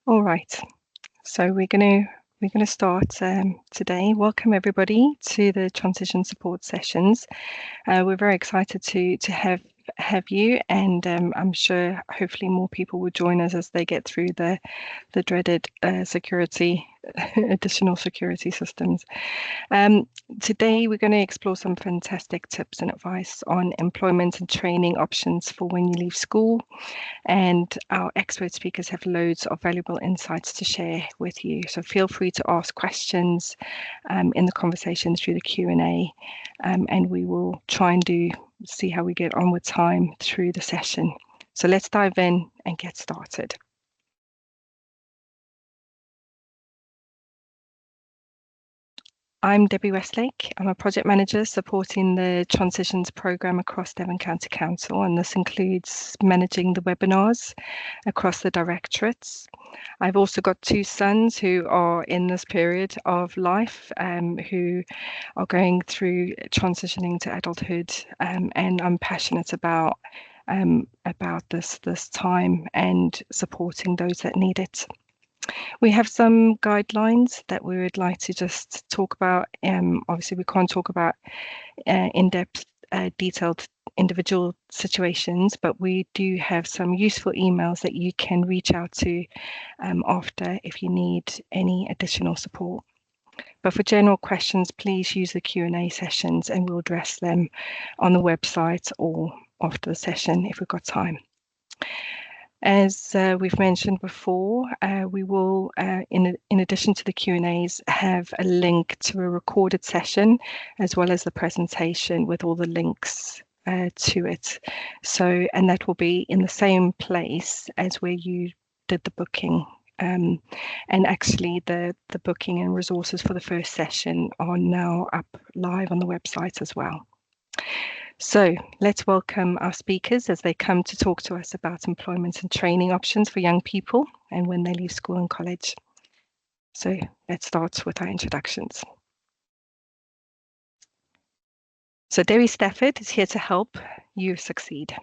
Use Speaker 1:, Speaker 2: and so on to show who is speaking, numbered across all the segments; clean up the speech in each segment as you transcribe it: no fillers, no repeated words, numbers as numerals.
Speaker 1: All right, so we're gonna start today. Welcome everybody to the transition support sessions. We're very excited to have you, and I'm sure hopefully more people will join us as they get through the dreaded security additional security systems. Um, Today, we're going to explore some fantastic tips and advice on employment and training options for when you leave school. And our expert speakers have loads of valuable insights to share with you. So feel free to ask questions in the conversation through the Q&A, and we will try and see how we get on with time through the session. So let's dive in and get started. I'm Debbie Westlake. I'm a project manager supporting the transitions program across Devon County Council, and this includes managing the webinars across the directorates. I've also got two sons who are in this period of life, who are going through transitioning to adulthood, and I'm passionate about this time and supporting those that need it. We have some guidelines that we would like to just talk about. Obviously, we can't talk about in-depth, detailed individual situations, but we do have some useful emails that you can reach out to after if you need any additional support. But for general questions, please use the Q&A sessions and we'll address them on the website or after the session if we've got time. As we've mentioned before, we will, in addition to the Q&As, have a link to a recorded session, as well as the presentation with all the links to it. So, and that will be in the same place as where you did the booking. And actually the booking and resources for the first session are now up live on the website as well. So let's welcome our speakers as they come to talk to us about employment and training options for young people and when they leave school and college. So let's start with our introductions. So Debbie Stafford is here to help you succeed.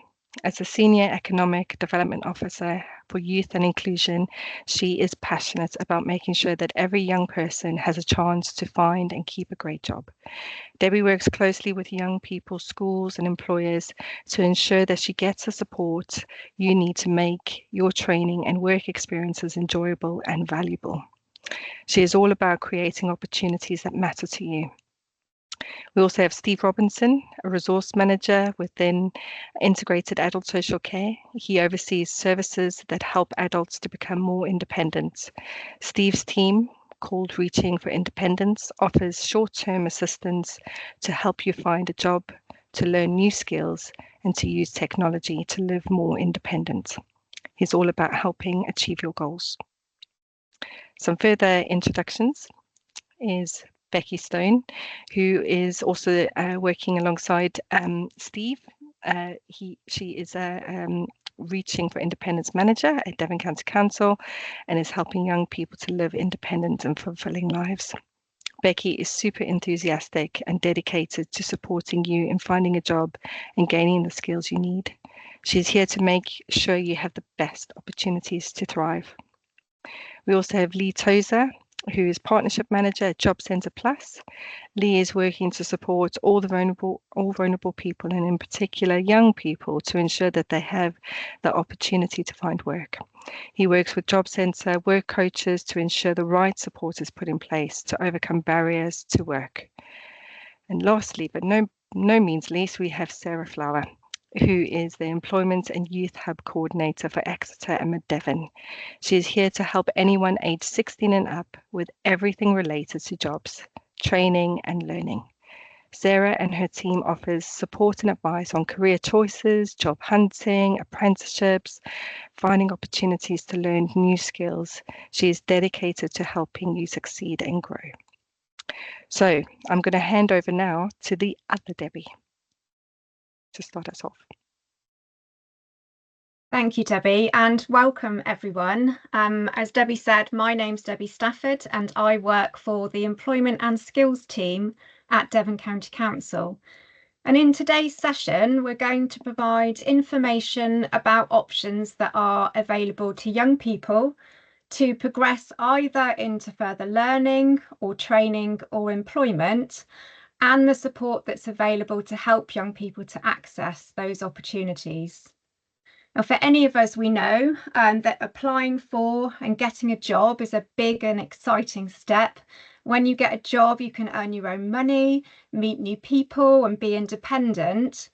Speaker 1: As a Senior Economic Development Officer for Youth and Inclusion, she is passionate about making sure that every young person has a chance to find and keep a great job. Debbie works closely with young people, schools, and employers to ensure that she gets the support you need to make your training and work experiences enjoyable and valuable. She is all about creating opportunities that matter to you. We also have Steve Robinson, a resource manager within Integrated Adult Social Care. He oversees services that help adults to become more independent. Steve's team, called Reaching for Independence, offers short-term assistance to help you find a job, to learn new skills, and to use technology to live more independent. He's all about helping achieve your goals. Some further introductions is Becky Stone, who is also working alongside Steve. She is a Reaching for Independence manager at Devon County Council and is helping young people to live independent and fulfilling lives. Becky is super enthusiastic and dedicated to supporting you in finding a job and gaining the skills you need. She's here to make sure you have the best opportunities to thrive. We also have Lee Tozer, who is Partnership Manager at Job Centre Plus. Lee is working to support all vulnerable people, and in particular young people, to ensure that they have the opportunity to find work. He works with Job Centre work coaches to ensure the right support is put in place to overcome barriers to work. And lastly, but no means least, we have Sarah Flower, who is the Employment and Youth Hub Coordinator for Exeter and Mid Devon. She is here to help anyone aged 16 and up with everything related to jobs, training and learning. Sarah and her team offers support and advice on career choices, job hunting, apprenticeships, finding opportunities to learn new skills. She is dedicated to helping you succeed and grow. So I'm going to hand over now to the other Debbie to start us off.
Speaker 2: Thank you, Debbie, and welcome everyone. As Debbie said, my name's Debbie Stafford and I work for the Employment and Skills team at Devon County Council. And in today's session, we're going to provide information about options that are available to young people to progress either into further learning or training or employment, and the support that's available to help young people to access those opportunities. Now, for any of us, we know that applying for and getting a job is a big and exciting step. When you get a job, you can earn your own money, meet new people, and be independent.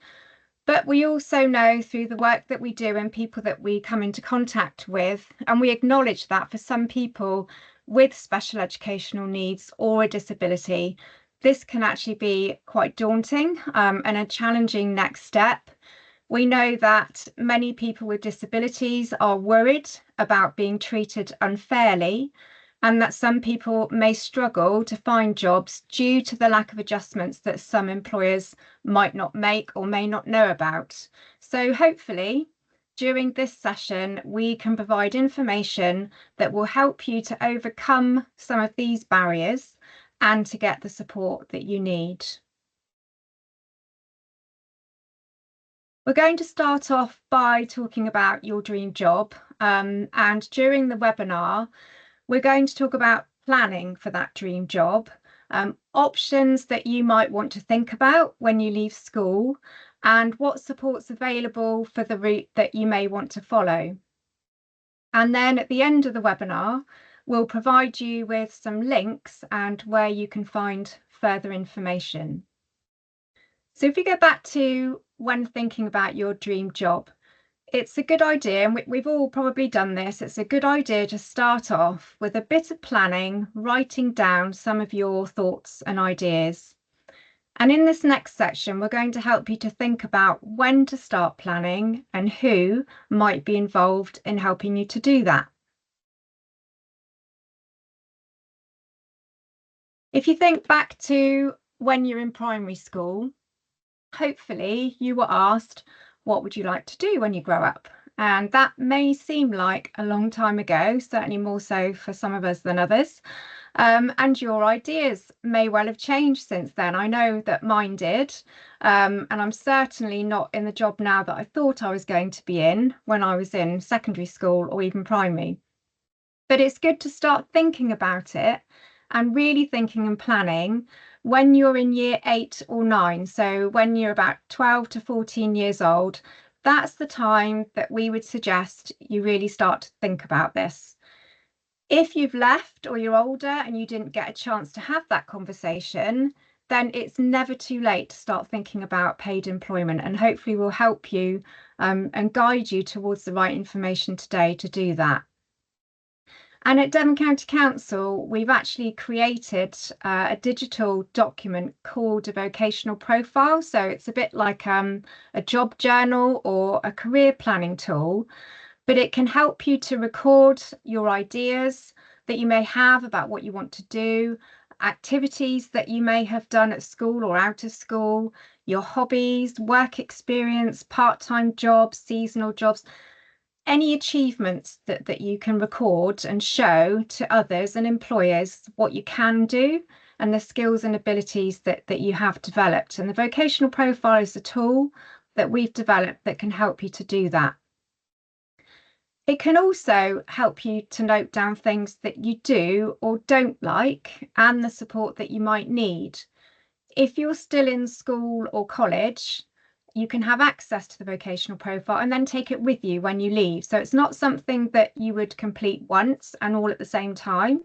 Speaker 2: But we also know through the work that we do and people that we come into contact with, and we acknowledge that for some people with special educational needs or a disability, this can actually be quite daunting and a challenging next step. We know that many people with disabilities are worried about being treated unfairly, and that some people may struggle to find jobs due to the lack of adjustments that some employers might not make or may not know about. So hopefully, during this session, we can provide information that will help you to overcome some of these barriers and to get the support that you need. We're going to start off by talking about your dream job, and during the webinar, we're going to talk about planning for that dream job, options that you might want to think about when you leave school, and what support's available for the route that you may want to follow. And then at the end of the webinar, we'll provide you with some links and where you can find further information. So if we go back to when thinking about your dream job, it's a good idea, and we've all probably done this, it's a good idea to start off with a bit of planning, writing down some of your thoughts and ideas. And in this next section, we're going to help you to think about when to start planning and who might be involved in helping you to do that. If you think back to when you're in primary school, hopefully you were asked, what would you like to do when you grow up? And that may seem like a long time ago, certainly more so for some of us than others. And your ideas may well have changed since then. I know that mine did. And I'm certainly not in the job now that I thought I was going to be in when I was in secondary school or even primary. But it's good to start thinking about it and really thinking and planning when you're in year 8 or 9. So when you're about 12 to 14 years old, that's the time that we would suggest you really start to think about this. If you've left or you're older and you didn't get a chance to have that conversation, then it's never too late to start thinking about paid employment, and hopefully we'll help you and guide you towards the right information today to do that. And at Devon County Council, we've actually created a digital document called a vocational profile. So it's a bit like a job journal or a career planning tool, but it can help you to record your ideas that you may have about what you want to do, activities that you may have done at school or out of school, your hobbies, work experience, part-time jobs, seasonal jobs, any achievements that you can record and show to others and employers what you can do and the skills and abilities that you have developed. And the vocational profile is a tool that we've developed that can help you to do that. It can also help you to note down things that you do or don't like and the support that you might need. If you're still in school or college, you can have access to the vocational profile and then take it with you when you leave. So it's not something that you would complete once and all at the same time.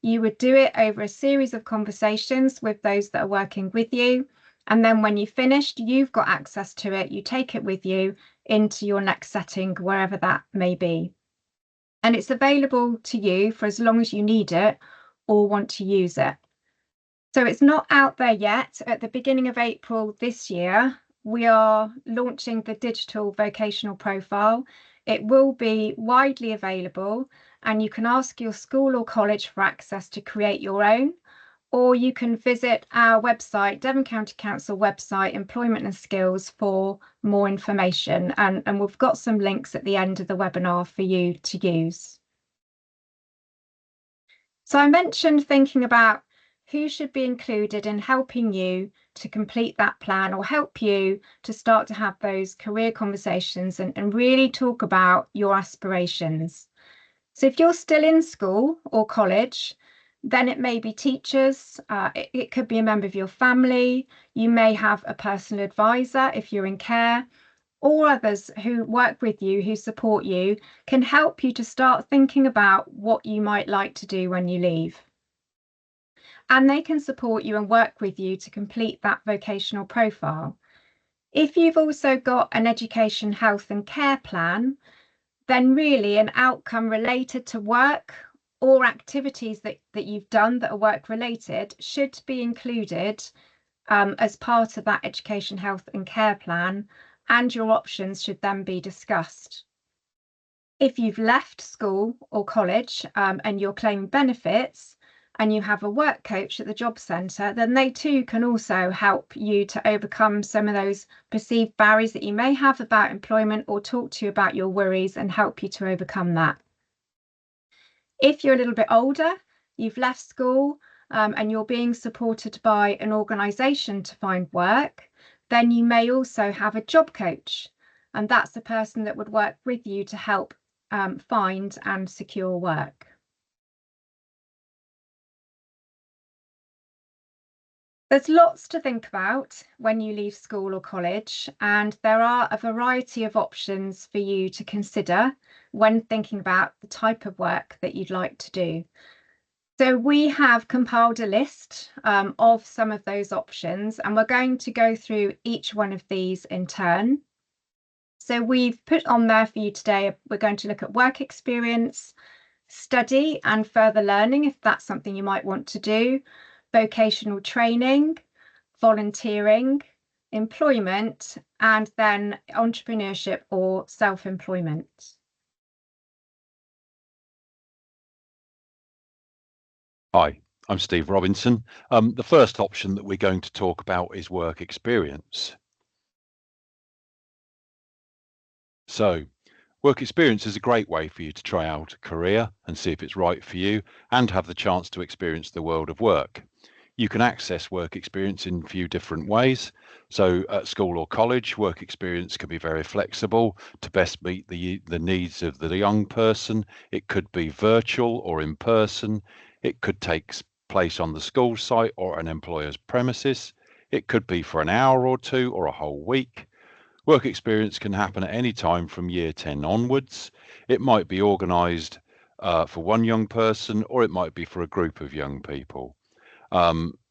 Speaker 2: You would do it over a series of conversations with those that are working with you. And then when you've finished, you've got access to it. You take it with you into your next setting, wherever that may be. And it's available to you for as long as you need it or want to use it. So it's not out there yet. At the beginning of April this year, we are launching the digital vocational profile. It will be widely available, and you can ask your school or college for access to create your own, or you can visit our website, Devon County Council website, Employment and Skills, for more information. And we've got some links at the end of the webinar for you to use. So I mentioned thinking about who should be included in helping you to complete that plan or help you to start to have those career conversations and really talk about your aspirations. So if you're still in school or college, then it may be teachers, it could be a member of your family, you may have a personal advisor if you're in care, or others who work with you, who support you, can help you to start thinking about what you might like to do when you leave. And they can support you and work with you to complete that vocational profile. If you've also got an education, health and care plan, then really an outcome related to work or activities that you've done that are work related should be included as part of that education, health and care plan, and your options should then be discussed. If you've left school or college and you're claiming benefits and you have a work coach at the job centre, then they too can also help you to overcome some of those perceived barriers that you may have about employment, or talk to you about your worries and help you to overcome that. If you're a little bit older, you've left school and you're being supported by an organisation to find work, then you may also have a job coach, and that's the person that would work with you to help find and secure work. There's lots to think about when you leave school or college, and there are a variety of options for you to consider when thinking about the type of work that you'd like to do. So we have compiled a list of some of those options, and we're going to go through each one of these in turn. So we've put on there for you today, we're going to look at work experience, study and further learning, if that's something you might want to do, vocational training, volunteering, employment, and then entrepreneurship or self-employment.
Speaker 3: Hi, I'm Steve Robinson. The first option that we're going to talk about is work experience. So, work experience is a great way for you to try out a career and see if it's right for you, and have the chance to experience the world of work. You can access work experience in a few different ways. So at school or college, work experience can be very flexible to best meet the needs of the young person. It could be virtual or in person. It could take place on the school site or an employer's premises. It could be for an hour or two or a whole week. Work experience can happen at any time from year 10 onwards. It might be organised for one young person, or it might be for a group of young people.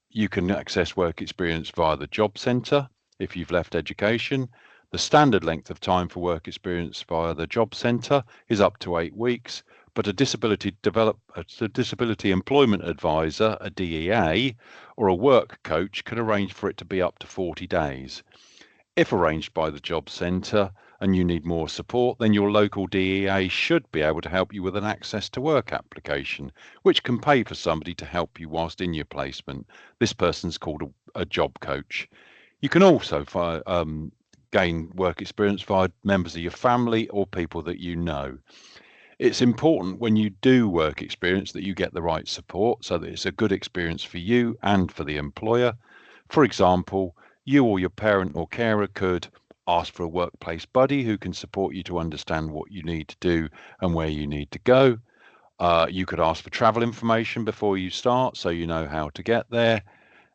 Speaker 3: You can access work experience via the job centre if you've left education. The standard length of time for work experience via the job centre is up to 8 weeks, but a disability employment advisor, a DEA, or a work coach can arrange for it to be up to 40 days. If arranged by the job centre and you need more support, then your local DEA should be able to help you with an access to work application, which can pay for somebody to help you whilst in your placement. This person's called a job coach. You can also gain work experience via members of your family or people that you know. It's important when you do work experience that you get the right support so that it's a good experience for you and for the employer. For example, you or your parent or carer could ask for a workplace buddy who can support you to understand what you need to do and where you need to go. You could ask for travel information before you start so you know how to get there.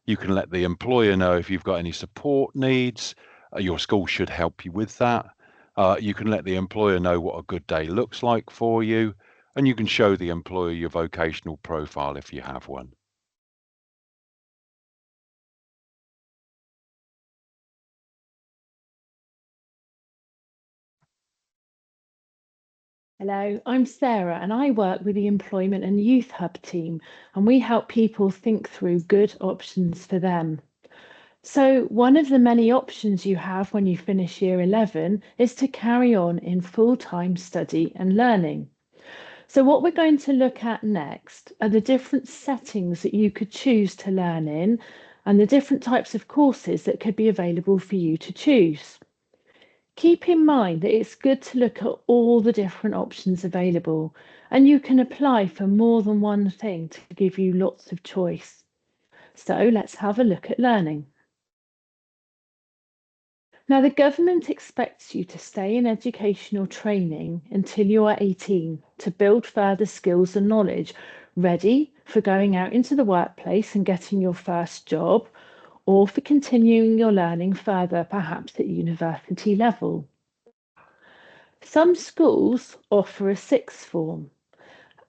Speaker 3: You can let the employer know if you've got any support needs. Your school should help you with that. You can let the employer know what a good day looks like for you, and you can show the employer your vocational profile if you have one.
Speaker 4: Hello, I'm Sarah and I work with the Employment and Youth Hub team, and we help people think through good options for them. So one of the many options you have when you finish year 11 is to carry on in full-time study and learning. So what we're going to look at next are the different settings that you could choose to learn in, and the different types of courses that could be available for you to choose. Keep in mind that it's good to look at all the different options available, and you can apply for more than one thing to give you lots of choice. So let's have a look at learning. Now, the government expects you to stay in educational training until you are 18 to build further skills and knowledge, ready for going out into the workplace and getting your first job, or for continuing your learning further, perhaps at university level. Some schools offer a sixth form,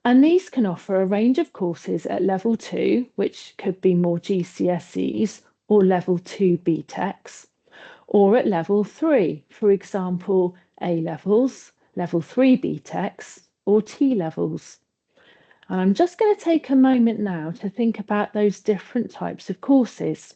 Speaker 4: and these can offer a range of courses at level 2, which could be more GCSEs, or level 2 BTECs, or at level 3, for example, A levels, level 3 BTECs, or T levels. And I'm just going to take a moment now to think about those different types of courses.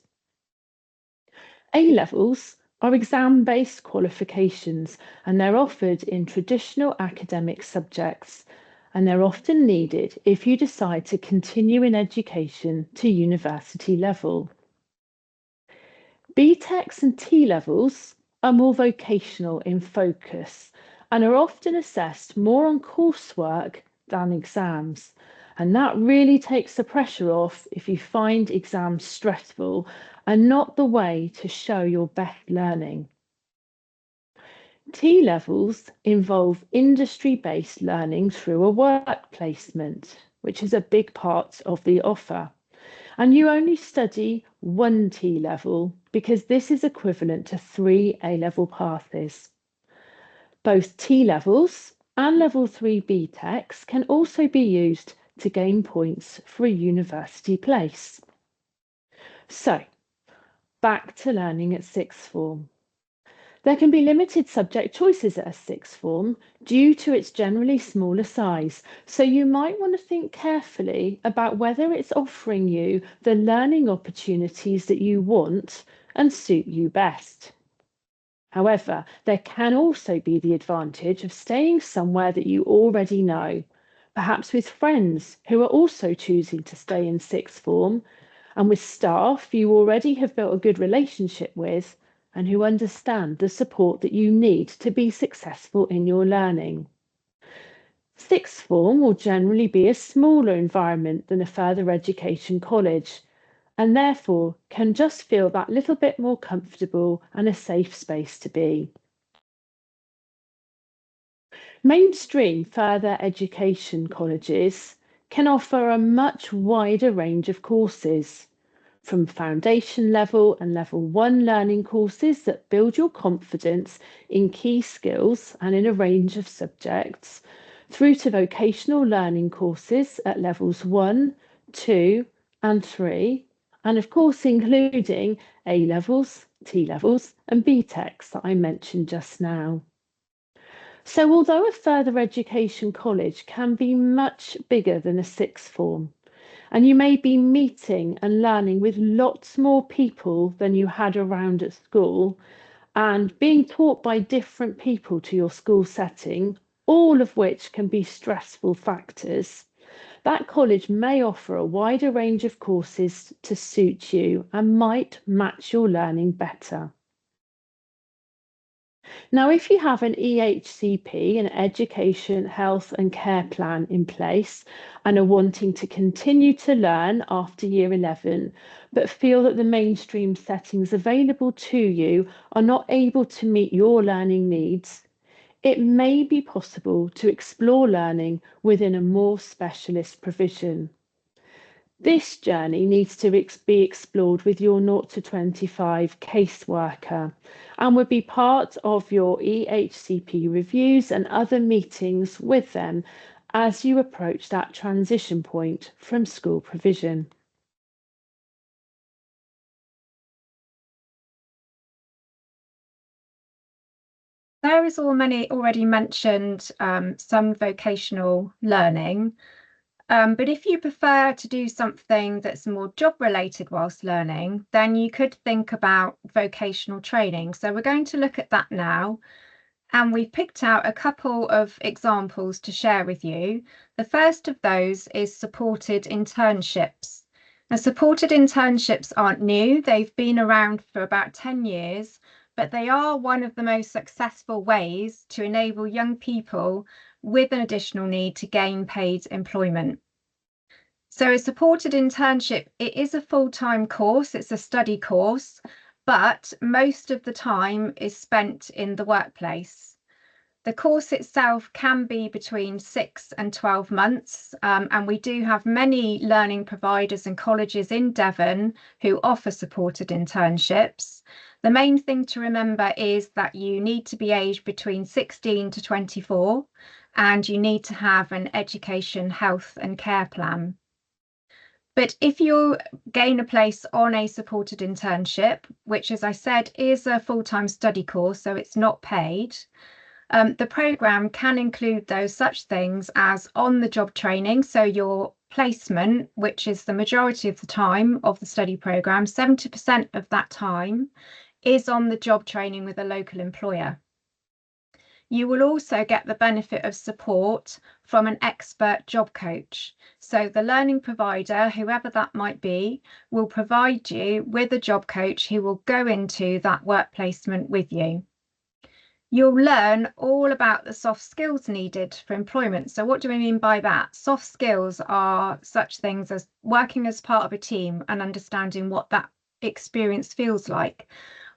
Speaker 4: A levels are exam-based qualifications, and they're offered in traditional academic subjects, and they're often needed if you decide to continue in education to university level. BTECs and T levels are more vocational in focus and are often assessed more on coursework than exams. And that really takes the pressure off if you find exams stressful and not the way to show your best learning. T levels involve industry-based learning through a work placement, which is a big part of the offer. And you only study one T level because this is equivalent to 3 A-level passes. Both T levels and level 3 BTECs can also be used to gain points for a university place. So, back to learning at sixth form. There can be limited subject choices at a sixth form due to its generally smaller size, so you might want to think carefully about whether it's offering you the learning opportunities that you want and suit you best. However, there can also be the advantage of staying somewhere that you already know, perhaps with friends who are also choosing to stay in sixth form, and with staff you already have built a good relationship with and who understand the support that you need to be successful in your learning. Sixth form will generally be a smaller environment than a further education college, and therefore can just feel that little bit more comfortable and a safe space to be. Mainstream further education colleges can offer a much wider range of courses, from foundation level and level 1 learning courses that build your confidence in key skills and in a range of subjects, through to vocational learning courses at levels 1, 2 and 3, and of course including A levels, T levels and BTECs that I mentioned just now. So although a further education college can be much bigger than a sixth form, and you may be meeting and learning with lots more people than you had around at school, and being taught by different people to your school setting, all of which can be stressful factors, that college may offer a wider range of courses to suit you and might match your learning better. Now, if you have an EHCP, an Education, Health and Care Plan in place, and are wanting to continue to learn after year 11, but feel that the mainstream settings available to you are not able to meet your learning needs, it may be possible to explore learning within a more specialist provision. This journey needs to be explored with your 0 to 25 caseworker and would be part of your EHCP reviews and other meetings with them as you approach that transition point from school provision.
Speaker 2: There is already mentioned some vocational learning. But if you prefer to do something that's more job related whilst learning, then you could think about vocational training. So we're going to look at that now. And we've picked out a couple of examples to share with you. The first of those is supported internships. Now, supported internships aren't new. They've been around for about 10 years, but they are one of the most successful ways to enable young people with an additional need to gain paid employment. So a supported internship, it is a full-time course, it's a study course, but most of the time is spent in the workplace. The course itself can be between 6 and 12 months, and we do have many learning providers and colleges in Devon who offer supported internships. The main thing to remember is that you need to be aged between 16 to 24, and you need to have an education, health and care plan. But if you gain a place on a supported internship, which, as I said, is a full-time study course, so it's not paid, the programme can include those such things as on-the-job training, so your placement, which is the majority of the time of the study programme, 70% of that time is on-the-job training with a local employer. You will also get the benefit of support from an expert job coach. So the learning provider, whoever that might be, will provide you with a job coach who will go into that work placement with you. You'll learn all about the soft skills needed for employment. So what do we mean by that? Soft skills are such things as working as part of a team and understanding what that experience feels like.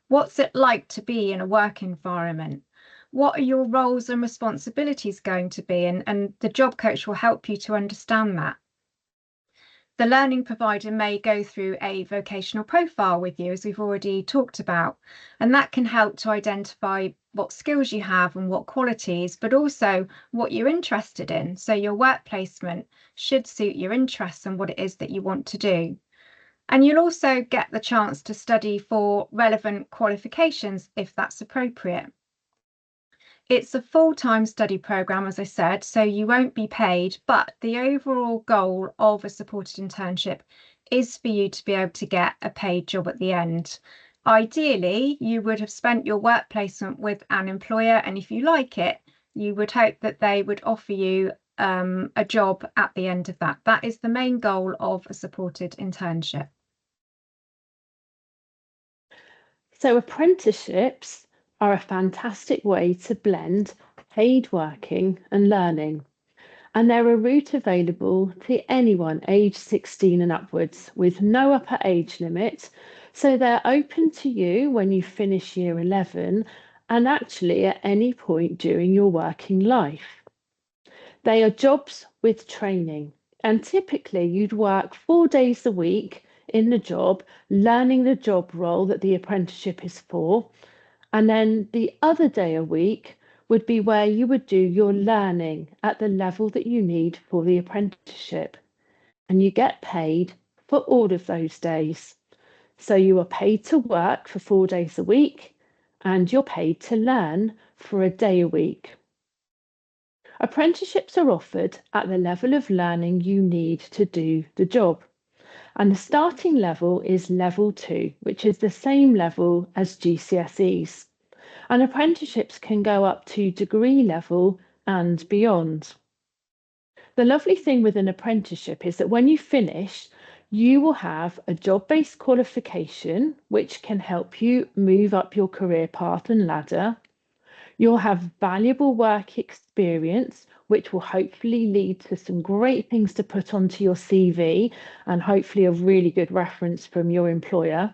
Speaker 2: What's it like to be in a work environment? What are your roles and responsibilities going to be? And the job coach will help you to understand that. The learning provider may go through a vocational profile with you, as we've already talked about, and that can help to identify what skills you have and what qualities, but also what you're interested in. So your work placement should suit your interests and what it is that you want to do. And you'll also get the chance to study for relevant qualifications if that's appropriate. It's a full-time study programme, as I said, so you won't be paid, but the overall goal of a supported internship is for you to be able to get a paid job at the end. Ideally, you would have spent your work placement with an employer, and if you like it, you would hope that they would offer you a job at the end of that. That is the main goal of a supported internship.
Speaker 4: So apprenticeships are a fantastic way to blend paid working and learning. And they're a route available to anyone aged 16 and upwards with no upper age limit. So they're open to you when you finish year 11 and actually at any point during your working life. They are jobs with training, and typically you'd work 4 days a week in the job, learning the job role that the apprenticeship is for. And then the other day a week would be where you would do your learning at the level that you need for the apprenticeship. And you get paid for all of those days. So you are paid to work for 4 days a week, and you're paid to learn for a day a week. Apprenticeships are offered at the level of learning you need to do the job. And the starting level is level 2, which is the same level as GCSEs. And apprenticeships can go up to degree level and beyond. The lovely thing with an apprenticeship is that when you finish, you will have a job-based qualification, which can help you move up your career path and ladder. You'll have valuable work experience, which will hopefully lead to some great things to put onto your CV and hopefully a really good reference from your employer.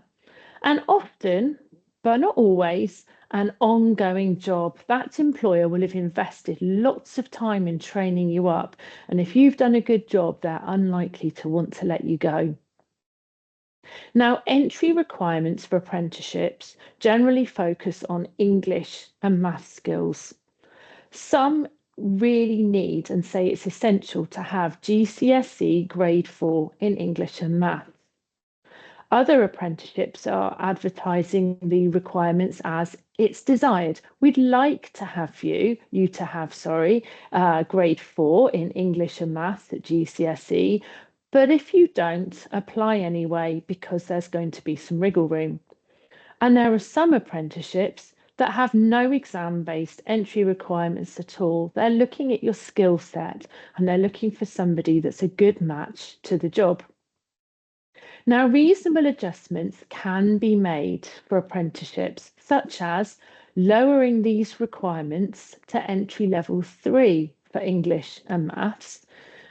Speaker 4: And often, but not always, an ongoing job. That employer will have invested lots of time in training you up. And if you've done a good job, they're unlikely to want to let you go. Now, entry requirements for apprenticeships generally focus on English and math skills. Some really need and say it's essential to have GCSE grade 4 in English and math. Other apprenticeships are advertising the requirements as it's desired. We'd like to have you to have, grade 4 in English and maths at GCSE, but if you don't, apply anyway because there's going to be some wriggle room. And there are some apprenticeships that have no exam-based entry requirements at all. They're looking at your skill set and they're looking for somebody that's a good match to the job. Now, reasonable adjustments can be made for apprenticeships, such as lowering these requirements to entry level 3 for English and maths,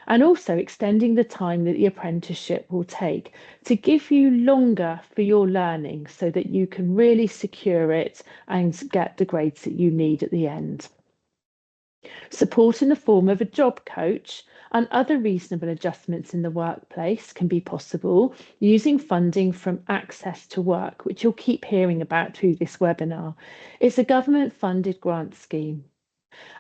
Speaker 4: and also extending the time that the apprenticeship will take to give you longer for your learning so that you can really secure it and get the grades that you need at the end. Support in the form of a job coach and other reasonable adjustments in the workplace can be possible using funding from Access to Work, which you'll keep hearing about through this webinar. It's a government-funded grant scheme.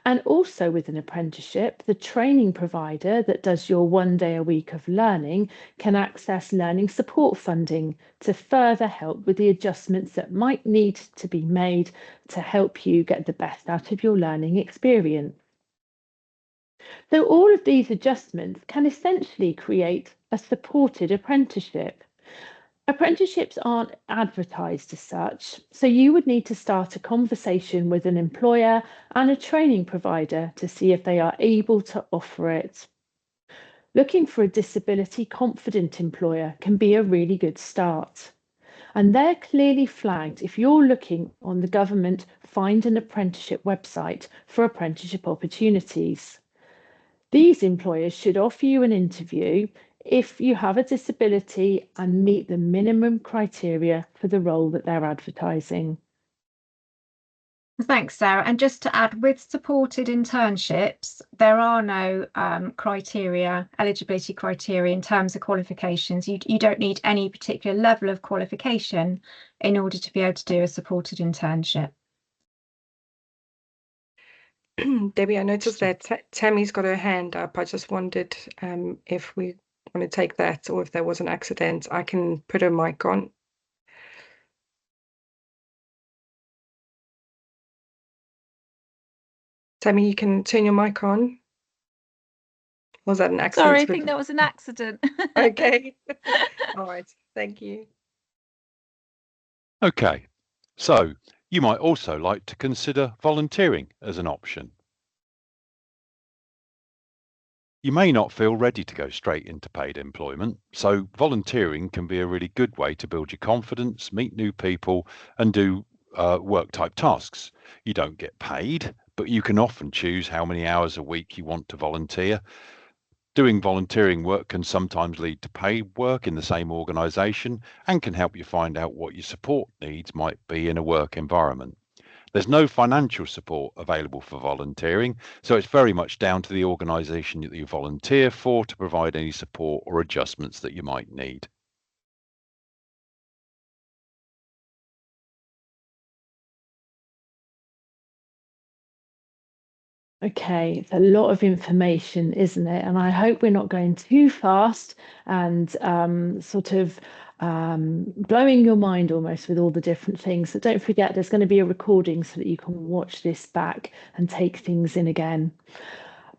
Speaker 4: And also with an apprenticeship, the training provider that does your 1 day a week of learning can access learning support funding to further help with the adjustments that might need to be made to help you get the best out of your learning experience. So all of these adjustments can essentially create a supported apprenticeship. Apprenticeships aren't advertised as such, so you would need to start a conversation with an employer and a training provider to see if they are able to offer it. Looking for a disability confident employer can be a really good start. And they're clearly flagged if you're looking on the government Find an Apprenticeship website for apprenticeship opportunities. These employers should offer you an interview if you have a disability and meet the minimum criteria for the role that they're advertising.
Speaker 2: Thanks, Sarah. And just to add, with supported internships, there are no eligibility criteria in terms of qualifications. You don't need any particular level of qualification in order to be able to do a supported internship.
Speaker 1: Debbie, I noticed that Tammy's got her hand up. I just wondered if we want to take that or if there was an accident. I can put her mic on. Tammy, you can turn your mic on. Was that an accident?
Speaker 5: Sorry, I think that was an accident.
Speaker 1: Okay. All right. Thank you.
Speaker 3: Okay, so you might also like to consider volunteering as an option. You may not feel ready to go straight into paid employment, so volunteering can be a really good way to build your confidence, meet new people, and do work type tasks. You don't get paid, but you can often choose how many hours a week you want to volunteer. Doing volunteering work can sometimes lead to paid work in the same organisation and can help you find out what your support needs might be in a work environment. There's no financial support available for volunteering, so it's very much down to the organisation that you volunteer for to provide any support or adjustments that you might need.
Speaker 4: Okay, it's a lot of information, isn't it? And I hope we're not going too fast and blowing your mind almost with all the different things. So don't forget, there's going to be a recording so that you can watch this back and take things in again.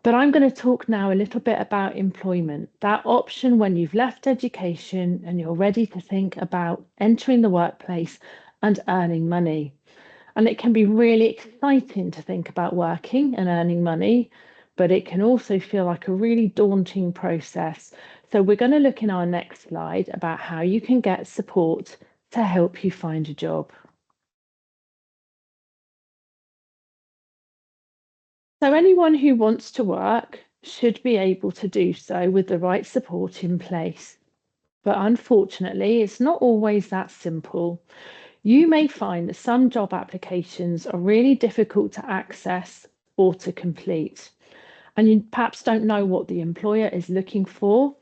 Speaker 4: But I'm going to talk now a little bit about employment, that option when you've left education and you're ready to think about entering the workplace and earning money. And it can be really exciting to think about working and earning money, but it can also feel like a really daunting process. So we're going to look in our next slide about how you can get support to help you find a job. So anyone who wants to work should be able to do so with the right support in place. But unfortunately, it's not always that simple. You may find that some job applications are really difficult to access or to complete, and you perhaps don't know what the employer is looking for.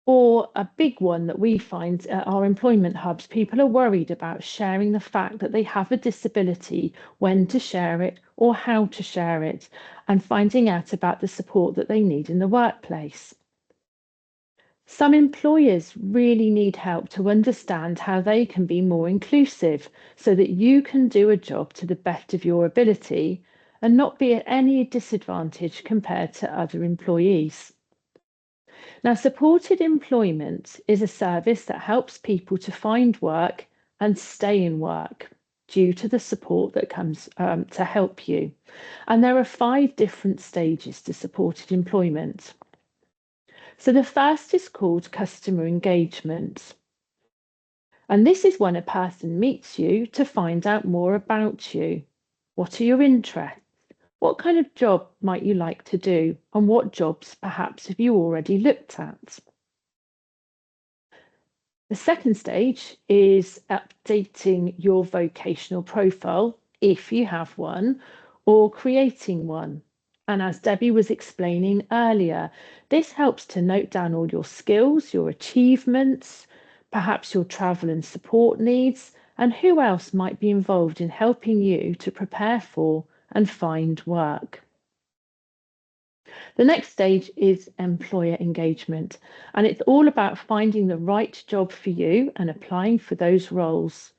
Speaker 4: Or a big one that we find at our employment hubs, people are worried about sharing the fact that they have a disability, when to share it or how to share it, and finding out about the support that they need in the workplace. Some employers really need help to understand how they can be more inclusive so that you can do a job to the best of your ability and not be at any disadvantage compared to other employees. Now, supported employment is a service that helps people to find work and stay in work due to the support that comes to help you. And there are 5 different stages to supported employment. So the first is called customer engagement. And this is when a person meets you to find out more about you. What are your interests? What kind of job might you like to do, and what jobs perhaps have you already looked at? The second stage is updating your vocational profile, if you have one, or creating one. And as Debbie was explaining earlier, this helps to note down all your skills, your achievements, perhaps your travel and support needs, and who else might be involved in helping you to prepare for and find work. The next stage is employer engagement, and it's all about finding the right job for you and applying for those roles.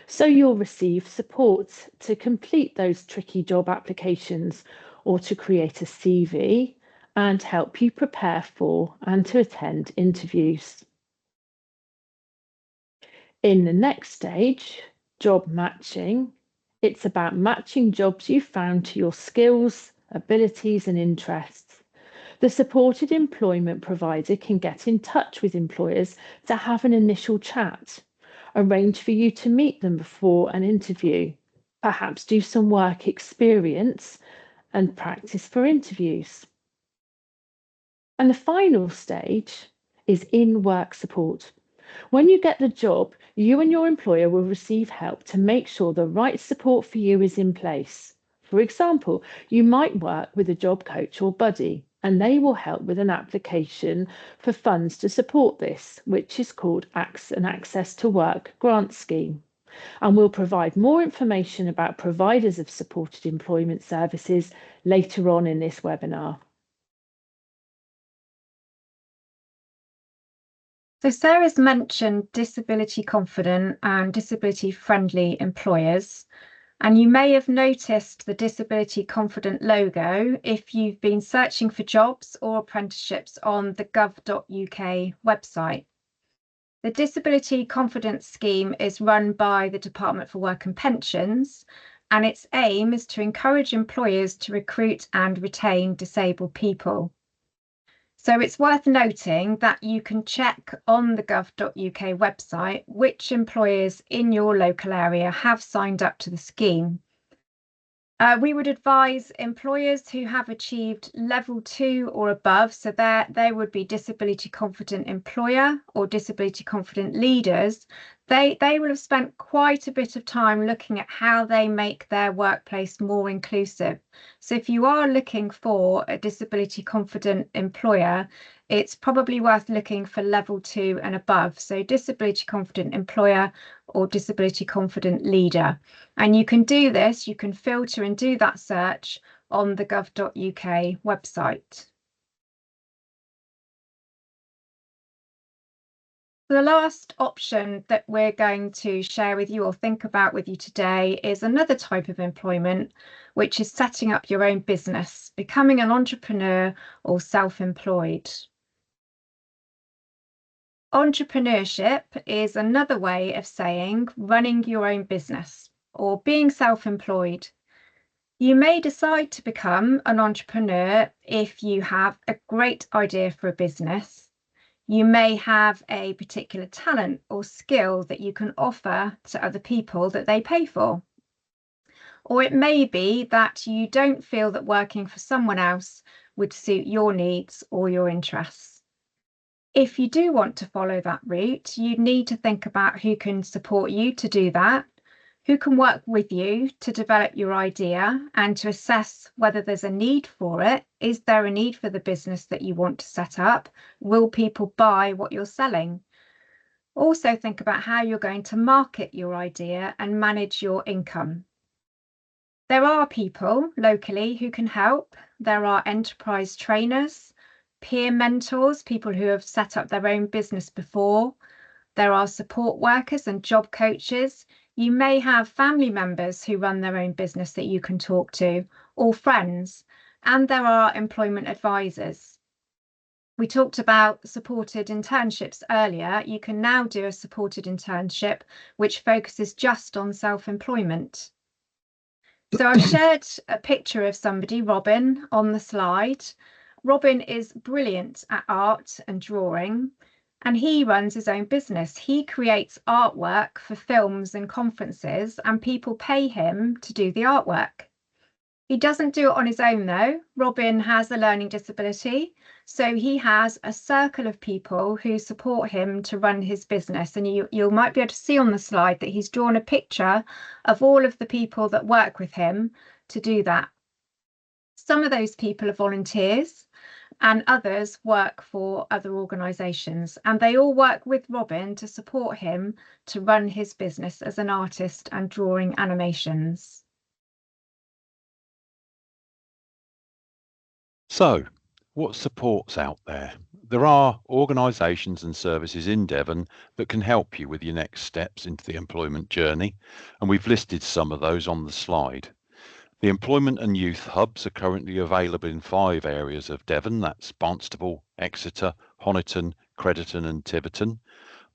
Speaker 4: So you'll receive support to complete those tricky job applications or to create a CV and help you prepare for and to attend interviews. In the next stage, job matching, it's about matching jobs you found to your skills, abilities, and interests. The supported employment provider can get in touch with employers to have an initial chat, arrange for you to meet them before an interview, perhaps do some work experience and practice for interviews. And the final stage is in-work support. When you get the job, you and your employer will receive help to make sure the right support for you is in place. For example, you might work with a job coach or buddy, and they will help with an application for funds to support this, which is called an Access to Work grant scheme. And we'll provide more information about providers of supported employment services later on in this webinar.
Speaker 2: So Sarah's mentioned disability confident and disability friendly employers, and you may have noticed the disability confident logo if you've been searching for jobs or apprenticeships on the gov.uk website. The Disability Confidence Scheme is run by the Department for Work and Pensions, and its aim is to encourage employers to recruit and retain disabled people. So it's worth noting that you can check on the gov.uk website which employers in your local area have signed up to the scheme. We would advise employers who have achieved level 2 or above, so they would be disability confident employer or disability confident leaders. They will have spent quite a bit of time looking at how they make their workplace more inclusive. So if you are looking for a disability confident employer, it's probably worth looking for level 2 and above. So disability confident employer or disability confident leader. And you can do this, you can filter and do that search on the gov.uk website. The last option that we're going to share with you or think about with you today is another type of employment, which is setting up your own business, becoming an entrepreneur or self-employed. Entrepreneurship is another way of saying running your own business or being self-employed. You may decide to become an entrepreneur if you have a great idea for a business. You may have a particular talent or skill that you can offer to other people that they pay for. Or it may be that you don't feel that working for someone else would suit your needs or your interests. If you do want to follow that route, you need to think about who can support you to do that, who can work with you to develop your idea and to assess whether there's a need for it. Is there a need for the business that you want to set up? Will people buy what you're selling? Also think about how you're going to market your idea and manage your income. There are people locally who can help. There are enterprise trainers, peer mentors, people who have set up their own business before. There are support workers and job coaches. You may have family members who run their own business that you can talk to, or friends, and there are employment advisors. We talked about supported internships earlier. You can now do a supported internship which focuses just on self-employment. So I've shared a picture of somebody, Robin, on the slide. Robin is brilliant at art and drawing, and he runs his own business. He creates artwork for films and conferences, and people pay him to do the artwork. He doesn't do it on his own though. Robin has a learning disability, so he has a circle of people who support him to run his business. And you might be able to see on the slide that he's drawn a picture of all of the people that work with him to do that. Some of those people are volunteers and others work for other organisations, and they all work with Robin to support him to run his business as an artist and drawing animations.
Speaker 3: So, what support's out there? There are organisations and services in Devon that can help you with your next steps into the employment journey, and we've listed some of those on the slide. The employment and youth hubs are currently available in 5 areas of Devon, that's Barnstaple, Exeter, Honiton, Crediton and Tiverton.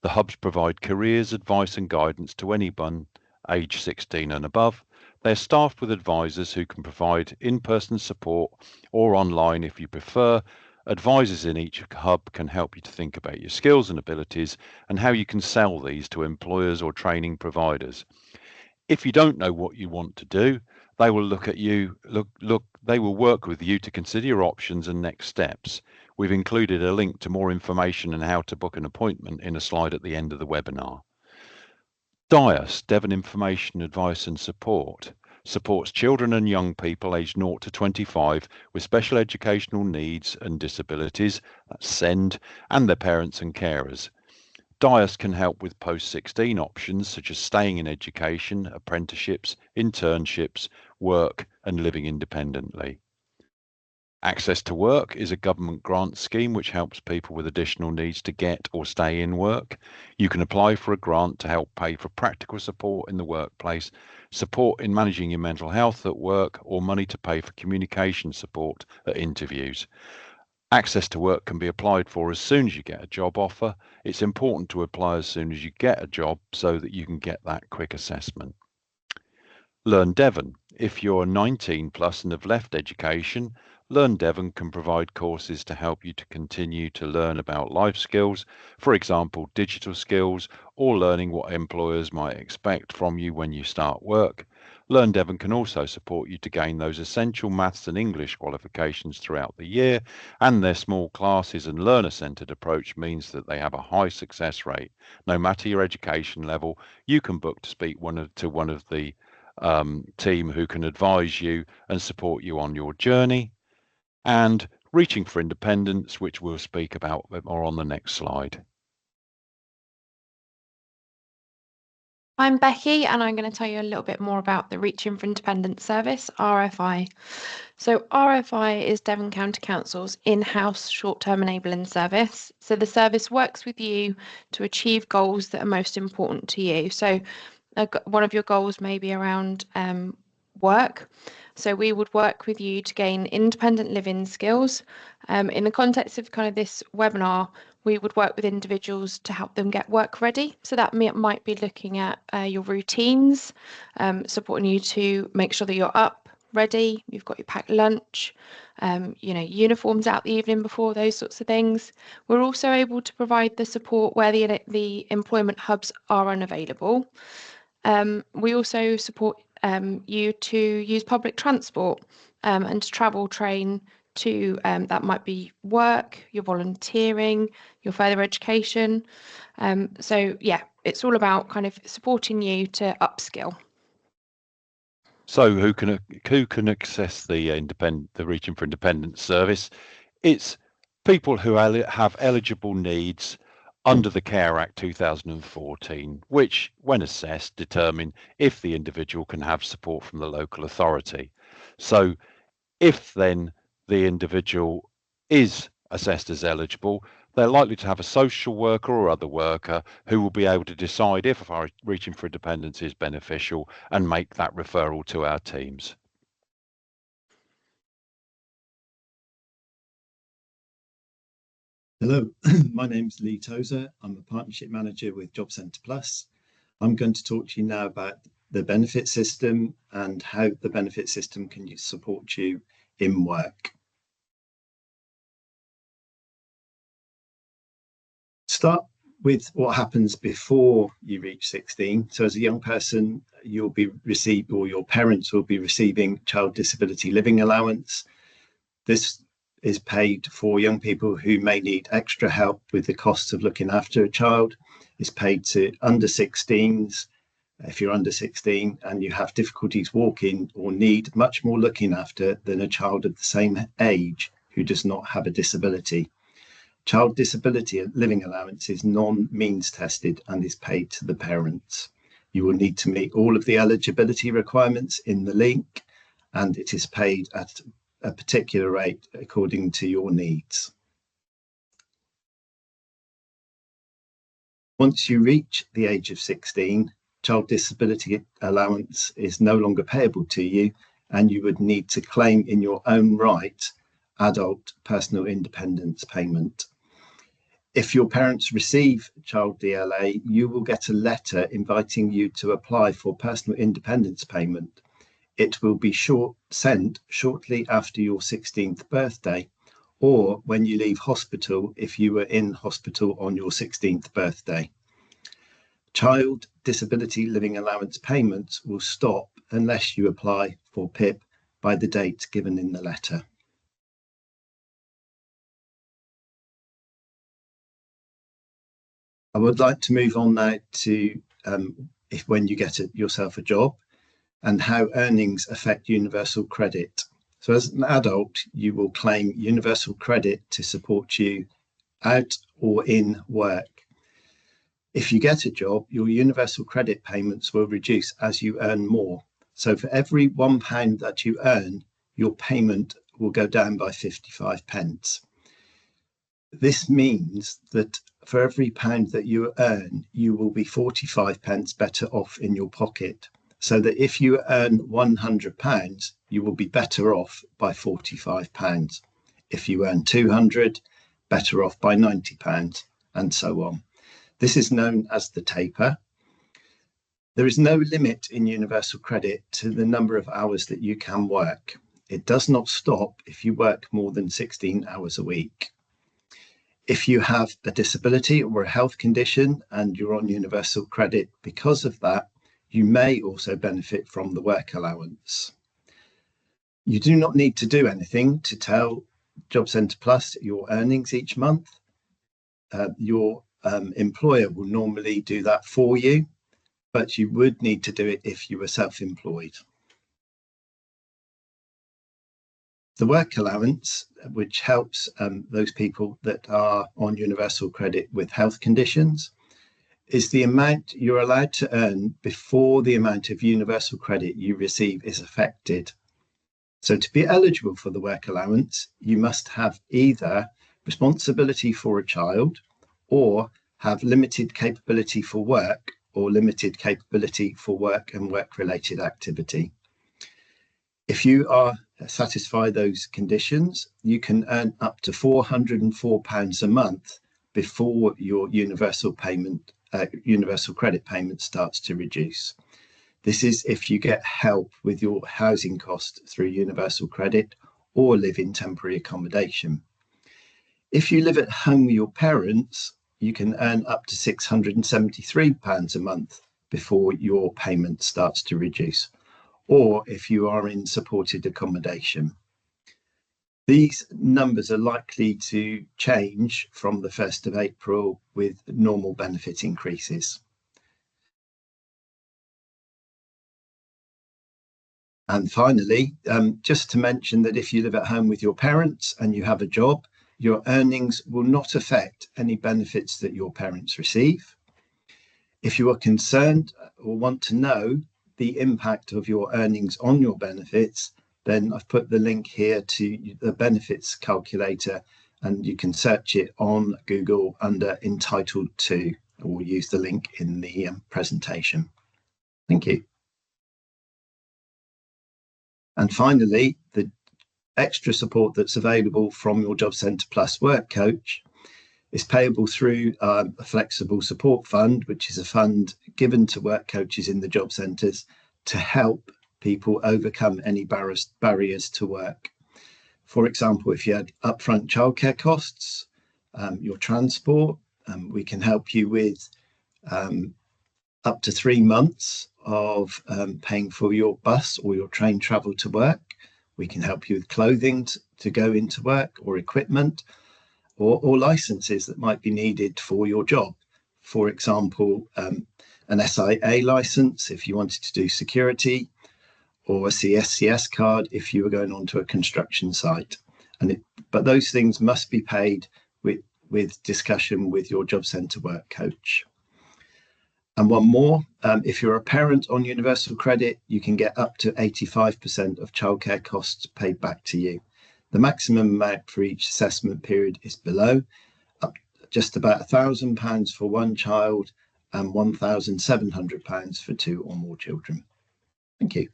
Speaker 3: The hubs provide careers, advice and guidance to anyone age 16 and above. They're staffed with advisors who can provide in-person support or online if you prefer. Advisors in each hub can help you to think about your skills and abilities and how you can sell these to employers or training providers. If you don't know what you want to do, they will they will work with you to consider your options and next steps. We've included a link to more information on how to book an appointment in a slide at the end of the webinar. DIAS, Devon Information Advice and Support, supports children and young people aged 0 to 25 with special educational needs and disabilities, that's SEND, and their parents and carers. DIAS can help with post-16 options such as staying in education, apprenticeships, internships, work and living independently. Access to Work is a government grant scheme which helps people with additional needs to get or stay in work. You can apply for a grant to help pay for practical support in the workplace, support in managing your mental health at work, or money to pay for communication support at interviews. Access to Work can be applied for as soon as you get a job offer. It's important to apply as soon as you get a job so that you can get that quick assessment. Learn Devon. If you're 19 plus and have left education, Learn Devon can provide courses to help you to continue to learn about life skills, for example, digital skills, or learning what employers might expect from you when you start work. Learn Devon can also support you to gain those essential maths and English qualifications throughout the year, and their small classes and learner-centred approach means that they have a high success rate. No matter your education level, you can book to speak to one of the team who can advise you and support you on your journey. And Reaching for Independence, which we'll speak about a bit more on the next slide.
Speaker 5: I'm Becky, and I'm going to tell you a little bit more about the Reaching for Independence service, RFI. So RFI is Devon County Council's in-house short-term enabling service. So the service works with you to achieve goals that are most important to you. So one of your goals may be around work. So we would work with you to gain independent living skills. In the context of kind of this webinar, we would work with individuals to help them get work ready. So that might be looking at your routines, supporting you to make sure that you're up, ready, you've got your packed lunch, uniforms out the evening before, those sorts of things. We're also able to provide the support where the employment hubs are unavailable. We also support you to use public transport and to travel train to that might be work, your volunteering, your further education. So yeah, it's all about kind of supporting you to upskill.
Speaker 3: So who can access the Reaching for Independence service? It's people who have eligible needs under the Care Act 2014, which, when assessed, determine if the individual can have support from the local authority. So if then the individual is assessed as eligible, they're likely to have a social worker or other worker who will be able to decide if our Reaching for Independence is beneficial and make that referral to our teams.
Speaker 6: Hello, my name's Lee Tozer. I'm a partnership manager with Job Centre Plus. I'm going to talk to you now about the benefit system and how the benefit system can support you in work. Start with what happens before you reach 16. So as a young person, you'll be receiving, or your parents will be receiving, child disability living allowance. This is paid for young people who may need extra help with the costs of looking after a child. It's paid to under 16s. If you're under 16 and you have difficulties walking or need much more looking after than a child of the same age who does not have a disability. Child disability living allowance is non-means tested and is paid to the parents. You will need to meet all of the eligibility requirements in the link, and it is paid at a particular rate according to your needs. Once you reach the age of 16, child disability allowance is no longer payable to you, and you would need to claim in your own right adult personal independence payment. If your parents receive child DLA, you will get a letter inviting you to apply for personal independence payment. It will be sent shortly after your 16th birthday, or when you leave hospital if you were in hospital on your 16th birthday. Child disability living allowance payments will stop unless you apply for PIP by the date given in the letter. I would like to move on now to when you get yourself a job and how earnings affect universal credit. So as an adult, you will claim universal credit to support you out or in work. If you get a job, your universal credit payments will reduce as you earn more. So for every £1 that you earn, your payment will go down by 55 pence. This means that for every pound that you earn, you will be 45 pence better off in your pocket. So that if you earn £100, you will be better off by £45. If you earn 200, better off by £90, and so on. This is known as the taper. There is no limit in universal credit to the number of hours that you can work. It does not stop if you work more than 16 hours a week. If you have a disability or a health condition and you're on universal credit because of that, you may also benefit from the work allowance. You do not need to do anything to tell Job Centre Plus your earnings each month. Your employer will normally do that for you, but you would need to do it if you were self-employed. The work allowance, which helps those people that are on universal credit with health conditions, is the amount you're allowed to earn before the amount of universal credit you receive is affected. So to be eligible for the work allowance, you must have either responsibility for a child or have limited capability for work or limited capability for work and work-related activity. If you are satisfy those conditions, you can earn up to £404 a month before your universal credit payment starts to reduce. This is if you get help with your housing cost through universal credit or live in temporary accommodation. If you live at home with your parents, you can earn up to £673 a month before your payment starts to reduce, or if you are in supported accommodation. These numbers are likely to change from the 1st of April with normal benefit increases. And finally, just to mention that if you live at home with your parents and you have a job, your earnings will not affect any benefits that your parents receive. If you are concerned or want to know the impact of your earnings on your benefits, then I've put the link here to the benefits calculator, and you can search it on Google under entitled to, or we'll use the link in the presentation. Thank you. And finally, the extra support that's available from your Job Centre Plus work coach is payable through a flexible support fund, which is a fund given to work coaches in the job centres to help people overcome any barriers to work. For example, if you had upfront childcare costs, your transport, We can help you with up to 3 months of paying for your bus or your train travel to work. We can help you with clothing to go into work, or equipment, or licenses that might be needed for your job. For example, an SIA license if you wanted to do security, or a CSCS card if you were going onto a construction site. But those things must be paid with discussion with your job centre work coach. And one more, if you're a parent on Universal Credit, you can get up to 85% of childcare costs paid back to you. The maximum amount for each assessment period is below, just about £1,000 for one child and £1,700 for 2 or more children. Thank you.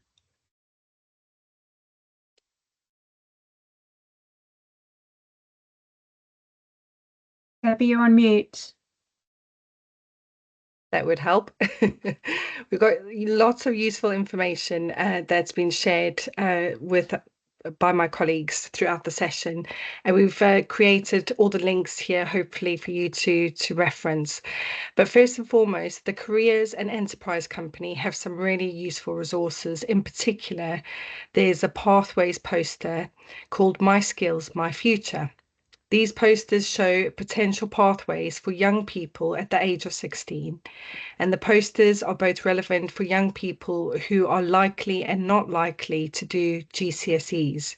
Speaker 2: Debbie, you're on mute.
Speaker 1: That would help. We've got lots of useful information that's been shared by my colleagues throughout the session, and we've created all the links here, hopefully for you to reference. But first and foremost, the Careers and Enterprise Company have some really useful resources. In particular, there's a Pathways poster called My Skills, My Future. These posters show potential pathways for young people at the age of 16. And the posters are both relevant for young people who are likely and not likely to do GCSEs.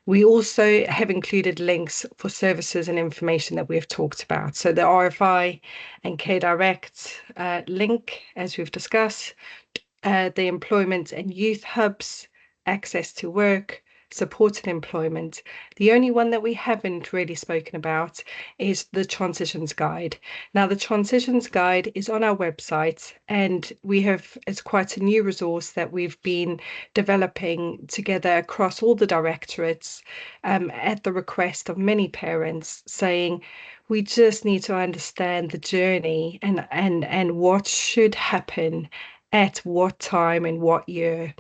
Speaker 1: We also have included links for services and information that we've talked about. So the RFI and K-Direct link, as we've discussed, the employment and youth hubs, access to work, supported employment. The only one that we haven't really spoken about is the Transitions Guide. Now, the Transitions Guide is on our website, and it's quite a new resource that we've been developing together across all the directorates at the request of many parents, saying we just need to understand the journey and what should happen at what time and what year,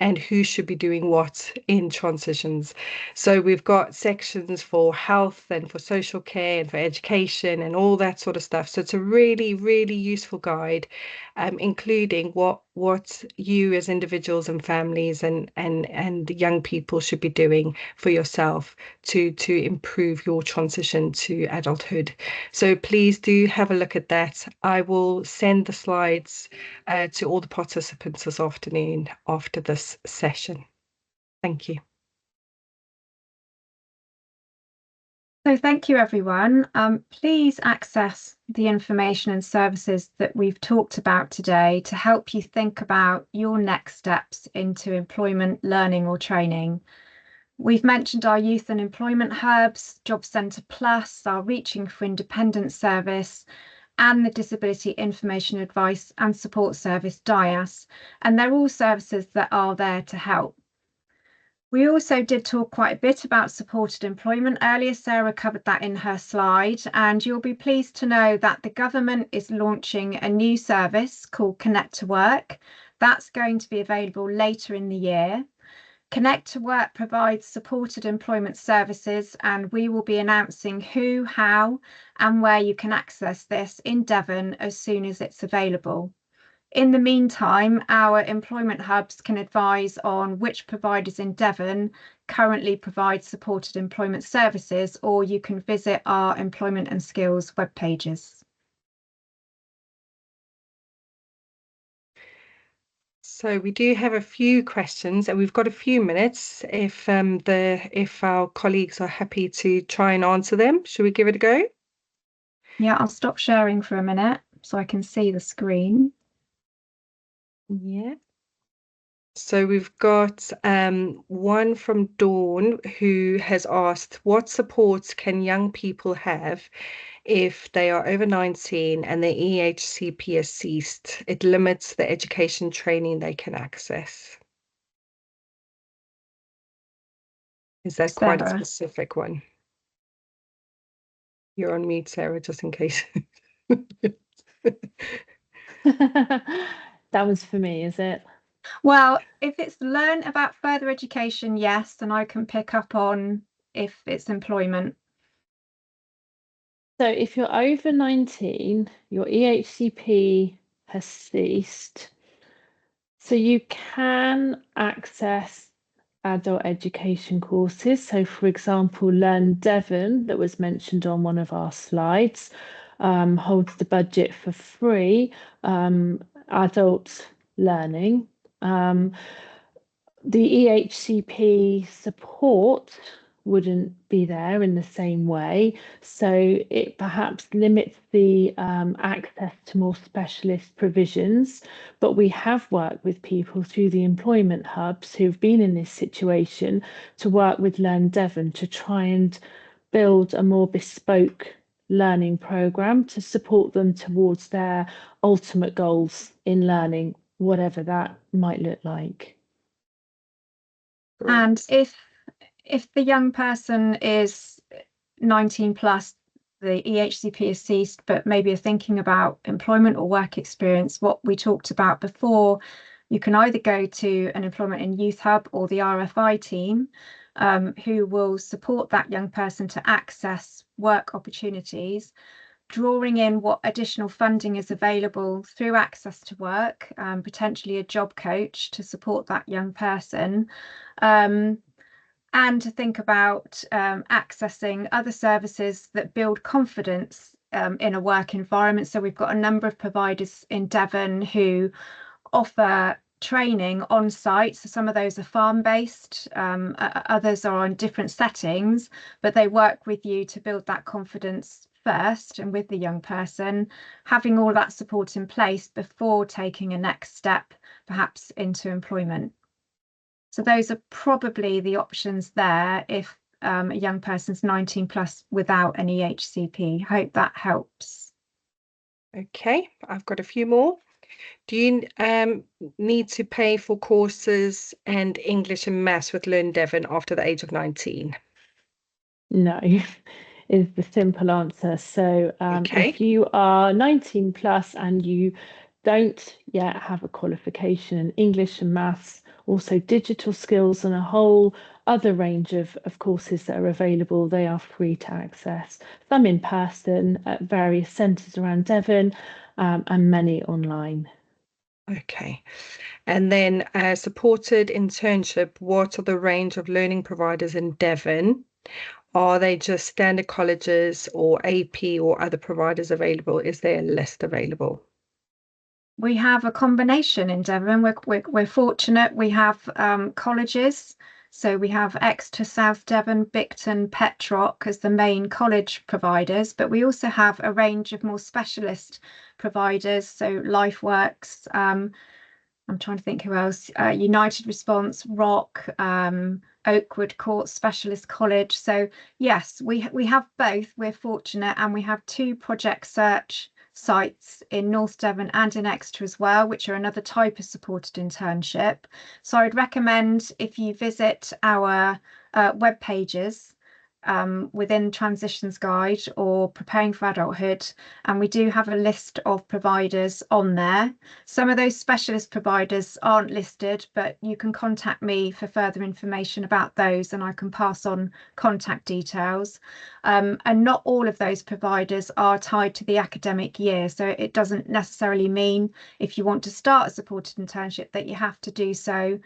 Speaker 1: and who should be doing what in transitions. So we've got sections for health and for social care and for education and all that sort of stuff. So it's a really, really useful guide, including what you as individuals and families and young people should be doing for yourself to improve your transition to adulthood. So please do have a look at that. I will send the slides to all the participants this afternoon after this session. Thank you.
Speaker 2: So thank you, everyone. Please access the information and services that we've talked about today to help you think about your next steps into employment, learning or training. We've mentioned our youth and employment hubs, Job Centre Plus, our Reaching for Independence service, and the Disability Information Advice and Support Service, DIAS, and they're all services that are there to help. We also did talk quite a bit about supported employment earlier. Sarah covered that in her slide, and you'll be pleased to know that the government is launching a new service called Connect to Work. That's going to be available later in the year. Connect to Work provides supported employment services, and we will be announcing who, how, and where you can access this in Devon as soon as it's available. In the meantime, our employment hubs can advise on which providers in Devon currently provide supported employment services, or you can visit our employment and skills web pages.
Speaker 1: So we do have a few questions, and we've got a few minutes if our colleagues are happy to try and answer them. Should we give it a go?
Speaker 2: Yeah, I'll stop sharing for a minute so I can see the screen.
Speaker 1: Yeah. So we've got one from Dawn who has asked, what supports can young people have if they are over 19 and their EHCP has ceased? It limits the education training they can access. Is that quite a specific one? You're on mute, Sarah, just in case.
Speaker 4: That was for me, is it?
Speaker 2: Well, if it's learn about further education, yes, and I can pick up on if it's employment.
Speaker 4: So if you're over 19, your EHCP has ceased. So you can access adult education courses. So for example, Learn Devon, that was mentioned on one of our slides, holds the budget for free adult learning. The EHCP support wouldn't be there in the same way. So it perhaps limits the access to more specialist provisions. But we have worked with people through the employment hubs who've been in this situation to work with Learn Devon to try and build a more bespoke learning programme to support them towards their ultimate goals in learning, whatever that might look like.
Speaker 2: And if the young person is 19 plus, the EHCP has ceased, but maybe are thinking about employment or work experience, what we talked about before, you can either go to an employment and youth hub or the RFI team, who will support that young person to access work opportunities, drawing in what additional funding is available through Access to Work, potentially a job coach to support that young person. And to think about accessing other services that build confidence in a work environment. So we've got a number of providers in Devon who offer training on site. So some of those are farm-based, others are on different settings, but they work with you to build that confidence first and with the young person, having all that support in place before taking a next step, perhaps into employment. So those are probably the options there if a young person's 19 plus without an EHCP. Hope that helps.
Speaker 1: Okay, I've got a few more. Do you need to pay for courses and English and Maths with Learn Devon after the age of 19?
Speaker 4: No, is the simple answer. So
Speaker 1: Okay.
Speaker 4: if you are 19 plus and you don't yet have a qualification in English and Maths, also digital skills and a whole other range of courses that are available, they are free to access. Some in person at various centres around Devon and many online.
Speaker 1: Okay. And then supported internship, what are the range of learning providers in Devon? Are they just standard colleges or AP or other providers available? Is there a list available?
Speaker 2: We have a combination in Devon. We're fortunate. We have colleges. So we have Exeter, South Devon, Bicton, Petrock as the main college providers, but we also have a range of more specialist providers. So LifeWorks, I'm trying to think who else, United Response, Rock, Oakwood Court Specialist College. So yes, we have both. We're fortunate, and we have 2 project search sites in North Devon and in Exeter as well, which are another type of supported internship. So I'd recommend if you visit our web pages within Transitions Guide or Preparing for Adulthood, and we do have a list of providers on there. Some of those specialist providers aren't listed, but you can contact me for further information about those and I can pass on contact details. And not all of those providers are tied to the academic year, so it doesn't necessarily mean if you want to start a supported internship that you have to do so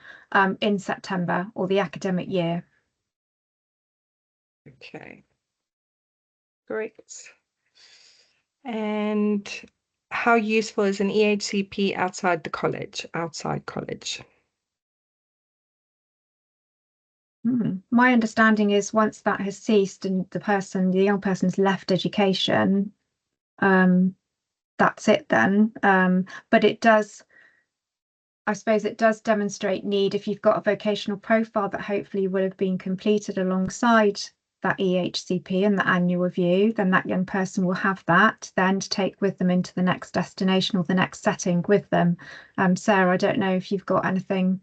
Speaker 2: in September or the academic year.
Speaker 1: Okay, great. And how useful is an EHCP outside college?
Speaker 2: My understanding is once that has ceased and the young person's left education, that's it then. But I suppose it does demonstrate need if you've got a vocational profile that hopefully will have been completed alongside that EHCP and the annual review, then that young person will have that then to take with them into the next destination or the next setting with them. Sarah, I don't know if you've got anything.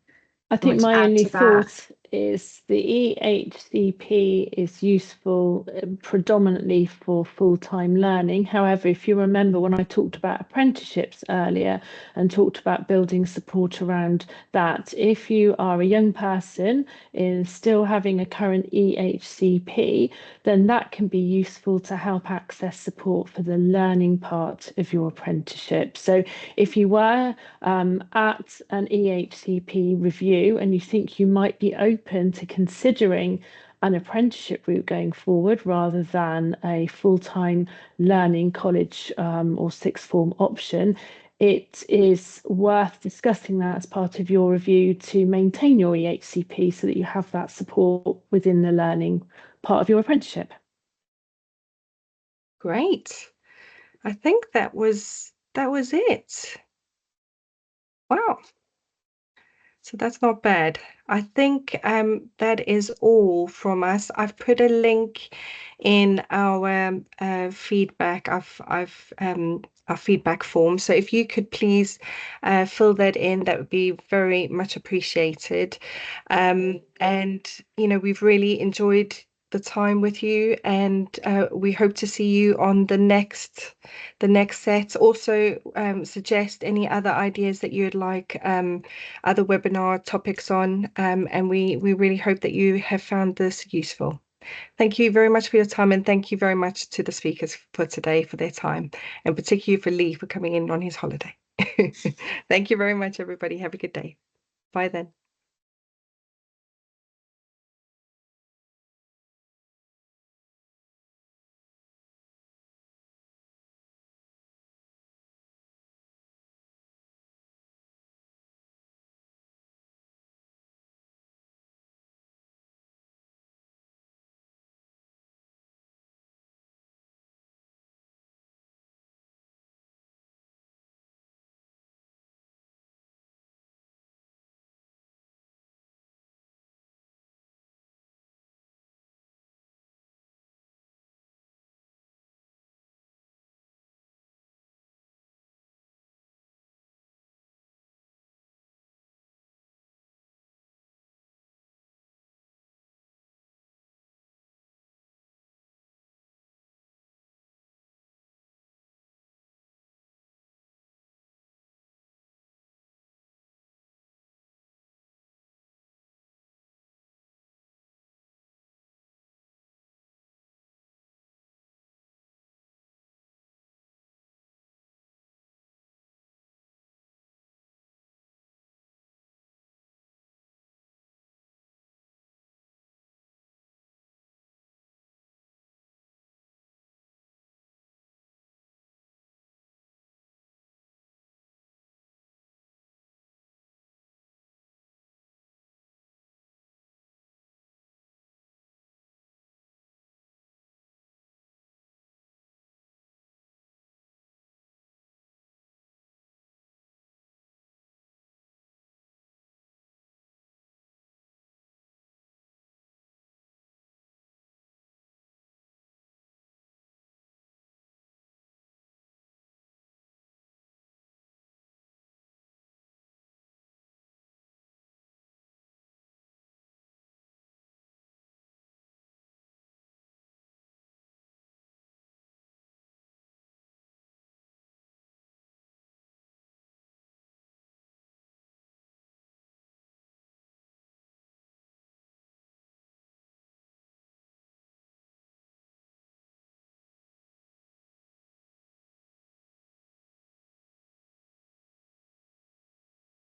Speaker 4: I think my only thought is the EHCP is useful predominantly for full-time learning. However, if you remember when I talked about apprenticeships earlier and talked about building support around that, if you are a young person is still having a current EHCP, then that can be useful to help access support for the learning part of your apprenticeship. So if you were at an EHCP review and you think you might be open to considering an apprenticeship route going forward rather than a full-time learning college or sixth form option, it is worth discussing that as part of your review to maintain your EHCP so that you have that support within the learning part of your apprenticeship.
Speaker 1: Great. I think that was it. Wow. So that's not bad. I think that is all from us. I've put a link in our feedback. Our feedback form. So if you could please fill that in, that would be very much appreciated. And we've really enjoyed the time with you, and we hope to see you on the next set. Also, suggest any other ideas that you'd like other webinar topics on, and we really hope that you have found this useful. Thank you very much for your time, and thank you very much to the speakers for today for their time, and particularly for Lee for coming in on his holiday. Thank you very much, everybody. Have a good day. Bye then.